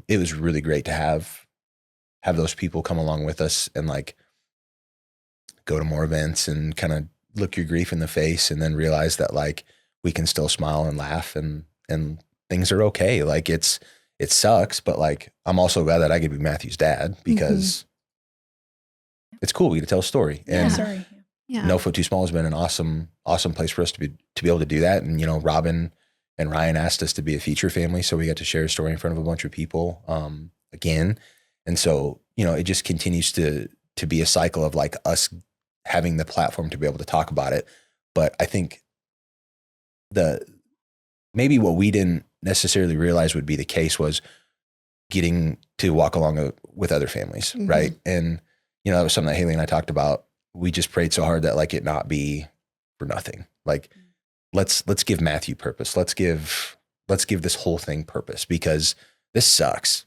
it was really great to have those people come along with us and go to more events and kind of look your grief in the face and then realize that we can still smile and laugh and things are okay. It sucks, but I'm also glad that I could be Matthew's dad because it's cool. We get to tell a story. And sorry. Yeah. No Foot Too Small has been an awesome place for us to be able to do that. And, Robin and Ryan asked us to be a feature family. So we got to share a story in front of a bunch of people again. And so, it just continues to be a cycle of us having the platform to be able to talk about it. But I think maybe what we didn't necessarily realize would be the case was getting to walk along with other families. Mhm. Right. And, that was something that Haley and I talked about. We just prayed so hard that it not be for nothing. Let's give Matthew purpose. Let's give this whole thing purpose because this sucks.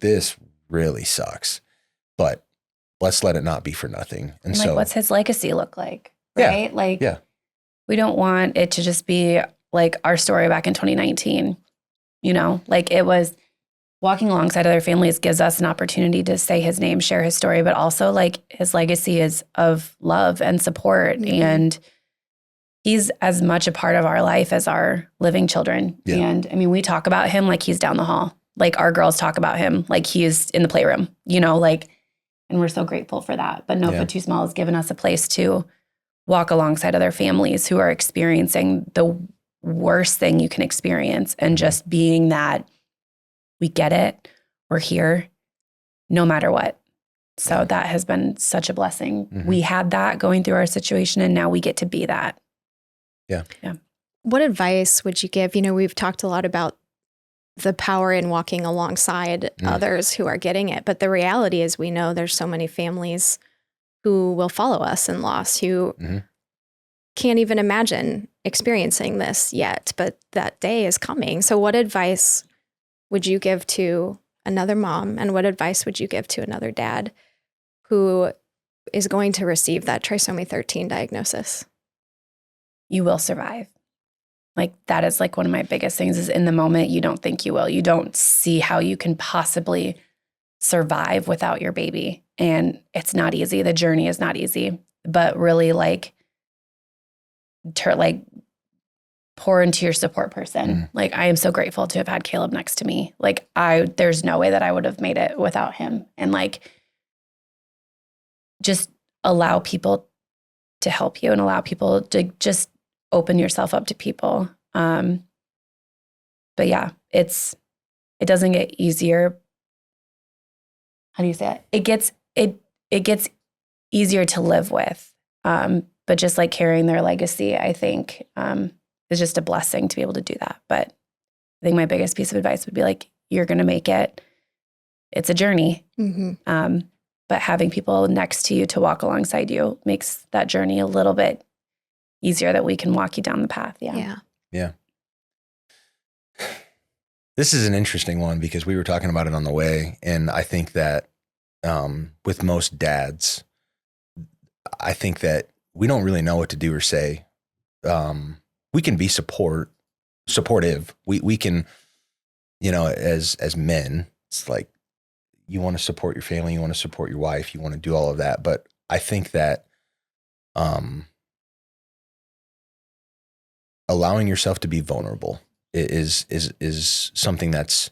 This really sucks, but let's let it not be for nothing. And so what's his legacy look like? Yeah, Right? yeah. We don't want it to just be our story back in 2019. It was walking alongside other families gives us an opportunity to say his name, share his story, but also like his legacy is of love and support. Mm-hmm. And he's as much a part of our life as our living children. Yeah. And I mean, we talk about him like he's down the hall. Like our girls talk about him like he's in the playroom, you know, like, and we're so grateful for that. But No Foot Too Small has given us a place to walk alongside other families who are experiencing the worst thing you can experience, and just being that we get it, we're here, no matter what. So that has been such a blessing. Mm-hmm. We had that going through our situation, and now we get to be that. Yeah. What advice would you give? You know, we've talked a lot about the power in walking alongside others who are getting it. But the reality is we know there's so many families who will follow us in loss, who can't even imagine experiencing this yet, but that day is coming. So what advice would you give to another mom, and what advice would you give to another dad who is going to receive that trisomy 13 diagnosis? You will survive. Like that is like one of my biggest things is in the moment, you don't think you will. You don't see how you can possibly survive without your baby. And it's not easy. The journey is not easy, but really like pour into your support person. Like I am so grateful to have had Kaleb next to me. Like there's no way that I would have made it without him. And like just allow people to help you and allow people to just open yourself up to people. But yeah, it doesn't get easier. How do you say it? It gets easier to live with. But just like carrying their legacy, I think, is just a blessing to be able to do that. But I think my biggest piece of advice would be like, you're going to make it. It's a journey. But having people next to you to walk alongside you makes that journey a little bit easier, that we can walk you down the path. Yeah. This is an interesting one because we were talking about it on the way. And I think that with most dads, I think that we don't really know what to do or say. We can be supportive. We can, you know, as men, it's like you want to support your family, you want to support your wife, you want to do all of that. But I think that allowing yourself to be vulnerable is something that's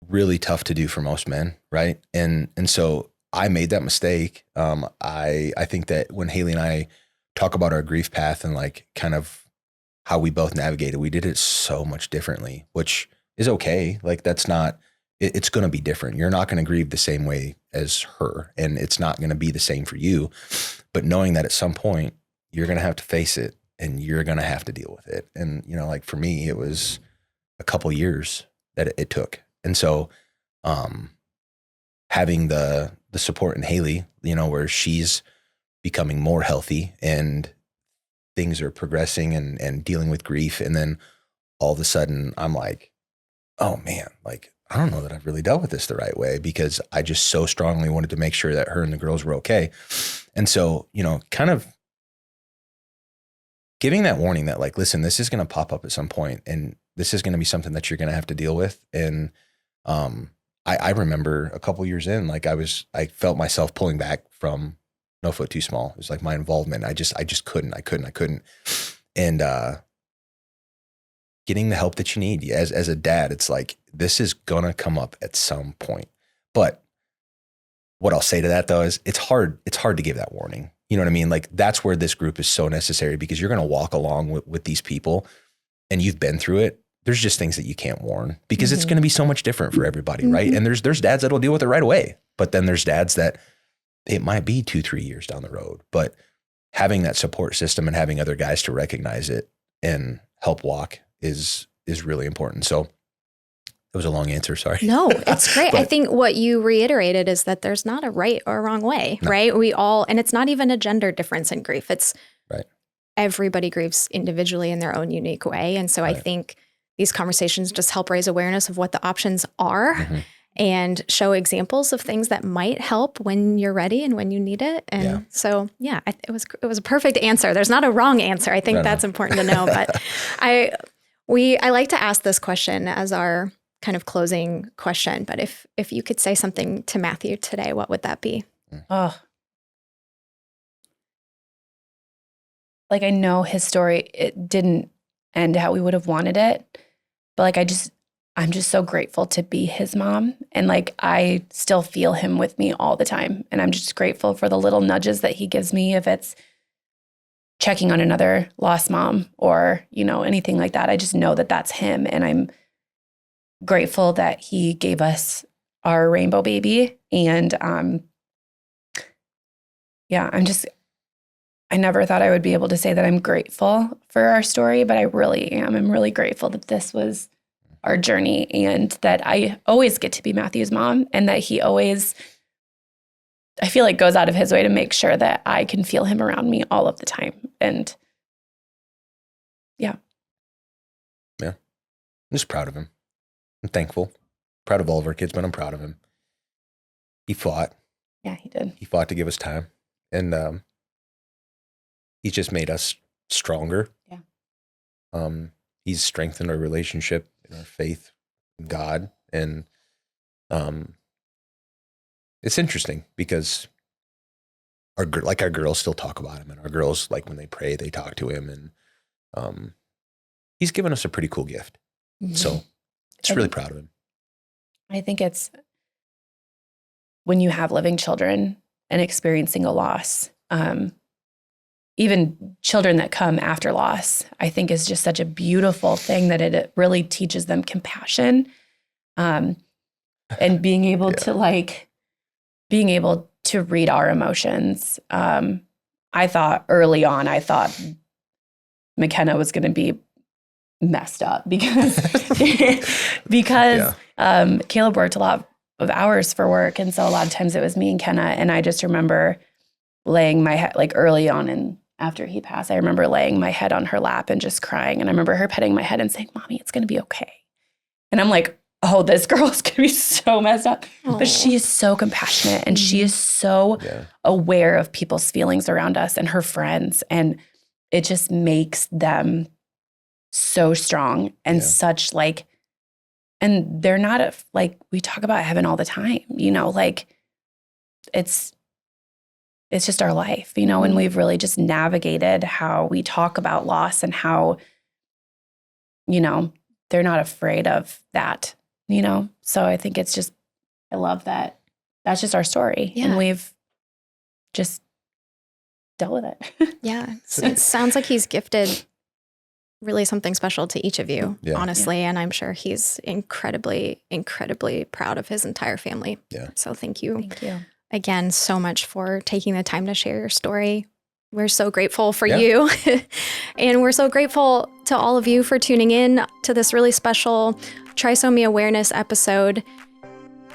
really tough to do for most men, right? And so I made that mistake. I think that when Haley and I talk about our grief path and like kind of how we both navigated, we did it so much differently, which is okay. Like that's not, it's going to be different. You're not going to grieve the same way as her, and it's not going to be the same for you. But knowing that at some point you're going to have to face it and you're going to have to deal with it. And, you know, like for me, it was a couple years that it took. And so, having the support in Haley, you know, where she's becoming more healthy and things are progressing and dealing with grief. And then all of a sudden I'm like, oh man, like, I don't know that I've really dealt with this the right way, because I just so strongly wanted to make sure that her and the girls were okay. And so, you know, kind of giving that warning that like, listen, this is going to pop up at some point and this is going to be something that you're going to have to deal with. And, I remember a couple years in, like I felt myself pulling back from No Foot Too Small. It was like my involvement. I just couldn't. And, getting the help that you need as a dad, it's like, this is going to come up at some point. But what I'll say to that though, is it's hard to give that warning. You know what I mean? Like that's where this group is so necessary, because you're going to walk along with these people and you've been through it. There's just things that you can't warn because it's going to be so much different for everybody. Right. And there's dads that'll deal with it right away, but then there's dads that it might be 2-3 years down the road, but having that support system and having other guys to recognize it and help walk is really important. So that was a long answer. Sorry. No, it's great. I think what you reiterated is that there's not a right or wrong way, right? We all, and it's not even a gender difference in grief. It's right. Everybody grieves individually in their own unique way. And so I think these conversations just help raise awareness of what the options are and show examples of things that might help when you're ready and when you need it. And so, it was a perfect answer. There's not a wrong answer. I think that's important to know. But I like to ask this question as our kind of closing question, but if you could say something to Matthew today, what would that be? Oh, like I know his story, it didn't end how we would have wanted it, but like I'm just so grateful to be his mom. And like, I still feel him with me all the time. And I'm just grateful for the little nudges that he gives me, if it's checking on another lost mom or, you know, anything like that. I just know that that's him. And I'm grateful that he gave us our rainbow baby. And yeah, I never thought I would be able to say that I'm grateful for our story, but I really am. I'm really grateful that this was our journey and that I always get to be Matthew's mom, and that he always, I feel like, goes out of his way to make sure that I can feel him around me all of the time. And yeah. Yeah. I'm just proud of him. I'm thankful. Proud of all of our kids, but I'm proud of him. He fought. Yeah, he did. He fought to give us time. And he's just made us stronger. Yeah. He's strengthened our relationship and our faith in God. And it's interesting because our girls still talk about him, and our girls, like when they pray, they talk to him, and he's given us a pretty cool gift. Mm-hmm. So just really proud of him. I think it's when you have living children and experiencing a loss, even children that come after loss, I think is just such a beautiful thing that it really teaches them compassion, and being able to read our emotions. I thought early on, McKenna was going to be messed up because Kaleb worked a lot of hours for work. And so a lot of times it was me and Kenna. And I just remember laying my head, like early on and after he passed, I remember laying my head on her lap and just crying. And I remember her petting my head and saying, "Mommy, it's going to be okay." And I'm like, oh, this girl's going to be so messed up. Aww. But she is so compassionate, and she is so aware of people's feelings around us and her friends. And it just makes them so strong and such like, and they're not like, we talk about heaven all the time, you know, like it's just our life, you know, and we've really just navigated how we talk about loss and how, you know, they're not afraid of that, you know? So I think it's just, I love that. That's just our story. Yeah. And we've just dealt with it. Yeah. So it sounds like he's gifted really something special to each of you, honestly. And I'm sure he's incredibly, incredibly proud of his entire family. Yeah. So thank you. Thank you again so much for taking the time to share your story. We're so grateful for you. And we're so grateful to all of you for tuning in to this really special Trisomy awareness episode.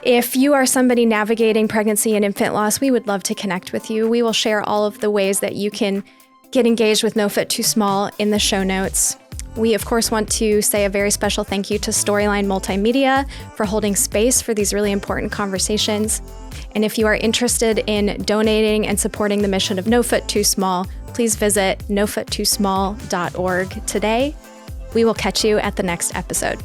If you are somebody navigating pregnancy and infant loss, we would love to connect with you. We will share all of the ways that you can get engaged with No Foot Too Small in the show notes. We, of course, want to say a very special thank you to Storyline Multimedia for holding space for these really important conversations. And if you are interested in donating and supporting the mission of No Foot Too Small, please visit nofoottoosmall.org today. We will catch you at the next episode.